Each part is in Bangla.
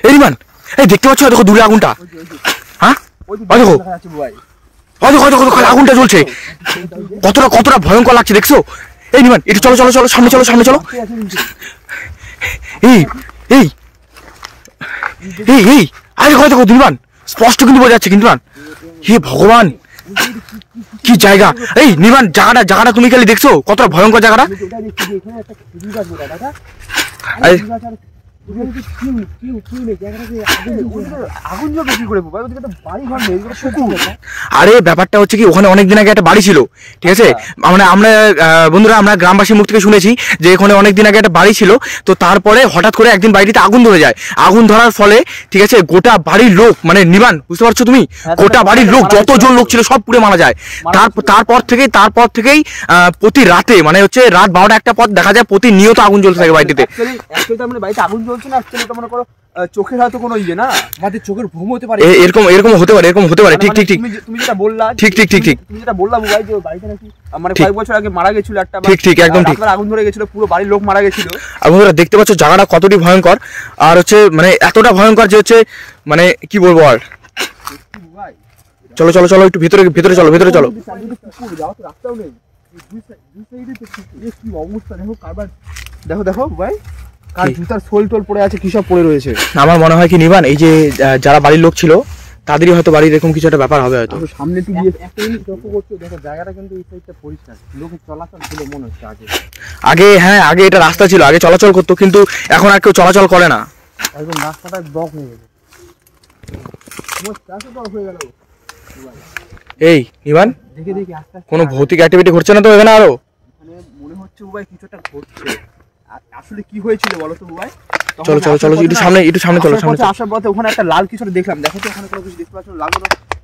এই রিমান, এই দেখতে পাচ্ছ দেখো দূরে আগুনটা? হ্যাঁ দেখো, দেখো দেখো আগুনটা জ্বলছে, কতটা ভয়ঙ্কর লাগছে দেখছো? এই রিমান একটু চলো চলো চলো, সামনে চলো সামনে চলো। এই এই এই এই আরে দেখো দেখো রিমান, স্পষ্ট কিন্তু বোঝা যাচ্ছে কিন্তু। হে ভগবান, কি জায়গা! এই নির্বাণ, জায়গাটা তুমি খালি দেখছো কতটা ভয়ঙ্কর জায়গাটা? আরে ব্যাপারটা হচ্ছে কি, ওখানে অনেকদিন আগে একটা বাড়ি ছিল, ঠিক আছে? আমরা বন্ধুরা আমরা গ্রামবাসীর মুখ থেকে শুনেছি যে ওখানে অনেকদিন আগে একটা বাড়ি ছিল। তো তারপরে হঠাৎ করে একদিন বাড়িতে আগুন ধরে যায়। আগুন ধরার ফলে ঠিক আছে গোটা বাড়ির লোক, মানে নির্বাণ বুঝতে পারছো তুমি, গোটা বাড়ির লোক যতজন লোক ছিল সব পুড়ে মারা যায়। তারপর থেকেই প্রতি রাতে মানে হচ্ছে রাত 12টা-1টা পর দেখা যায় প্রতিনিয়ত আগুন জ্বলতে থাকে বাড়িতে। বাড়িতে আগুন জ্বলছে না, মনে করো চোখের হয়তো কোনো ইয়ে না, আমাদের চোখের ভ্রম হতে পারে, এরকম হতে পারে। ঠিক ঠিক ঠিক, তুমি যেটা বললা ঠিক ঠিক ঠিক ঠিক, তুমি যেটা বললা ভাই যে বাড়িতে নাকি মানে কয়েক বছর আগে মারা গেছিল একটা, ঠিক ঠিক একদম ঠিক, আগুন ধরে গেছিল, পুরো বাড়ির লোক মারা গেছিল। আর বন্ধুরা দেখতে পাচ্ছ জায়গাটা কতটি ভয়ঙ্কর, আর হচ্ছে মানে এতটা ভয়ঙ্কর যে হচ্ছে মানে কি বলবো আর। চলো চলো চলো একটু ভিতরে চলো। দেখো দেখো ভাই, কার জুতার সোল টোল পড়ে আছে, কি সব পড়ে রয়েছে। আমার মনে হয় কি নিবান, এই যে যারা বাড়ির লোক ছিল তাদেরই হয়তো বাড়ির এরকম কিছু একটা ব্যাপার হবে হয়তো। সামনে একটু গিয়ে একটা জিনিস লক্ষ্য করছো, দেখো জায়গাটা কিন্তু এই সাইডটা পরিষ্কার, লোকের চলাচল ছিল মনে হচ্ছে আগে। হ্যাঁ আগে এটা রাস্তা ছিল, আগে চলাচল করতো, কিন্তু এখন আর কেউ চলাচল করে না, একদম রাস্তাটা ব্লক হয়ে গেছে। এই নিবান দেখে আস্তে কোনো ভৌতিক অ্যাক্টিভিটি ঘটছে না তো এখানে? আরো মনে হচ্ছে ভাই কিছুটা ঘটছে। আসলে কি হয়েছিল বলো তো ভাই? চলো একটু সামনে চলো। আসার পথে ওখানে একটা লাল কিছু দেখলাম, দেখো তো ওখানে কোনো কিছু দেখতে পাচ্ছ?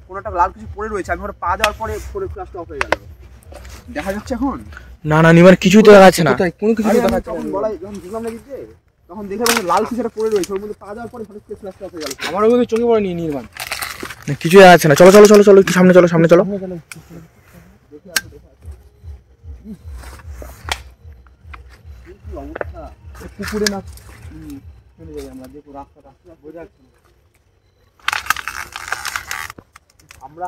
কোনো একটা লাল কিছু পড়ে রয়েছে। আমি ওটা পা দেওয়ার পরে ফ্ল্যাশটা অফ হয়ে গেল। দেখা যাচ্ছে এখন? না নিবান কিছুই তো দেখা যাচ্ছে না, কোনো কিছু দেখা যাচ্ছে না। যখন ঢুকলাম নাকি তখন দেখলাম লাল কিছু একটা পড়ে রয়েছে, ওর মধ্যে পা দেওয়ার পরে ফ্ল্যাশটা অফ হয়ে গেল। আমার ওই চোখে পড়ে নিয়ে নির্মাণ কিছু দেখা যাচ্ছে না। চলো একটু সামনে চলো। পুকুরে না চলে যাই আমরা, দেখো রাস্তা বোঝা যাচ্ছে না। আমরা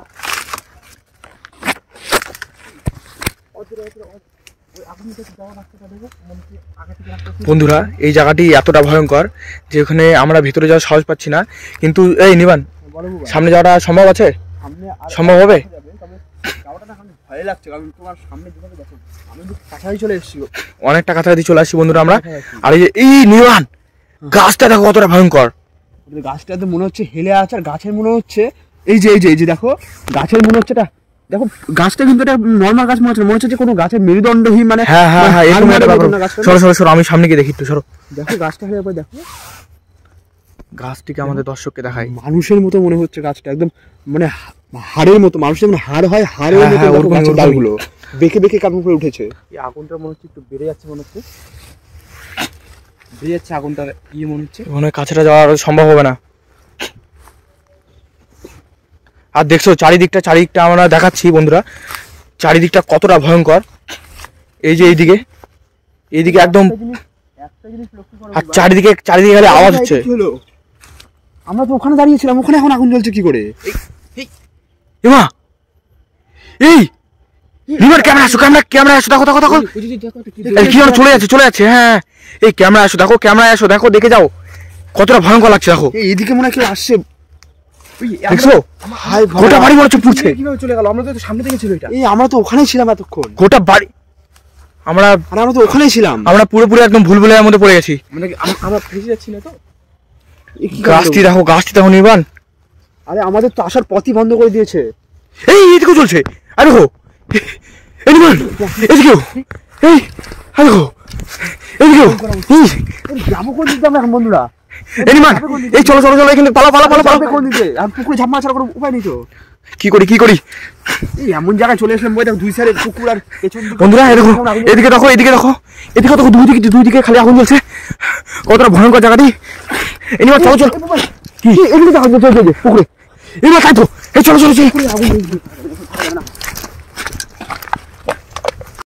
বন্ধুরা এই জায়গাটি এতটা ভয়ঙ্কর যে ওখানে আমরা ভিতরে যাওয়ার সাহস পাচ্ছি না। কিন্তু এই নিবান, সামনে যাওয়াটা সম্ভব আছে? সম্ভব হবে? ভয় লাগছে, কারণ তোমার সামনে যেভাবে দেখো আমি কাছাকাছি চলে এসেছি, অনেকটা কাছাকাছি চলে আসছি বন্ধুরা আমরা। আর এই নিবান গাছটা দেখো কতটা ভয়ঙ্কর, গাছটাতে মনে হচ্ছে হেলে আছে, আর গাছের মনে হচ্ছে এই যে দেখো গাছের মনে হচ্ছে এটা, দেখো গাছটা কিন্তু এটা নরমাল গাছ মনে হচ্ছে যে কোনো গাছের মেরুদণ্ডহীন, মানে হ্যাঁ সরো আমি সামনে গিয়ে দেখি একটু, সরো। দেখো গাছটা হয়ে দেখো গাছটিকে আমাদের দর্শককে দেখাই। মানুষের মতো মনে হচ্ছে গাছটা, একদম মানে হাড়ের মতো, মানুষের মানে হাড় হয়, হাড়ের মতো গাছের ডালগুলো বেঁকে কাঠ উপরে উঠেছে। এই আগুনটা মনে হচ্ছে একটু বেড়ে যাচ্ছে, আগুনটা মনে হচ্ছে কাছেটা যাওয়া সম্ভব হবে না। আর দেখছো চারিদিকটা আমরা দেখাচ্ছি বন্ধুরা, চারিদিকটা কতটা ভয়ঙ্কর। এই যে এইদিকে একদম, আর চারিদিকে খালি আওয়াজ হচ্ছে। আমরা তো ওখানে দাঁড়িয়েছিলাম, ওখানে এখন আগুন জ্বলছে কি করে? এই রিভার ক্যামেরা আসো, দেখো কি চলে যাচ্ছে। হ্যাঁ এই ক্যামেরা আসো, দেখো দেখে যাও কতটা ভয়ঙ্কর লাগছে। দেখো এইদিকে মনে হয় কেউ আসছে, দেখছো গোটা বাড়ি মনে হচ্ছে পুড়ছে। কিভাবে চলে গেল? আমরা তো সামনে থেকে ছিল এটা। আমরা তো ওখানেই ছিলাম এতক্ষণ, গোটা বাড়ি আমরা তো ওখানেই ছিলাম। আমরা পুরোপুরি একদম ভুলভুলাইয়ার মধ্যে পড়ে গেছি। মানে আমরা ফেসে যাচ্ছি না তো? গাছটি দেখো নির্বাণ। আরে আমাদের তো আসার পথই বন্ধ করে দিয়েছে। এইদিকেও চলছে। আরে দেখো নির্বাণ, এদিকেও যাবো কোন দিকে আমরা এখন বন্ধুরা? এই চলো এখানে পালা কোন দিকে? আর পুকুরে ঝাঁপ মারা ছাড়া কোনো উপায় নেই তো। কি করি এই এমন জায়গায় চলে আসলাম বই, দেখো দুই সাইডে পুকুর, আর পেছন বন্ধুরা এদিকে দেখো দুই দিকে খালি আগুন জ্বলছে। কতটা ভয়ঙ্কর জায়গাটি। এবার চলো কি এদিকে পুকুরে এবার তাই তো, এই চলো আগুন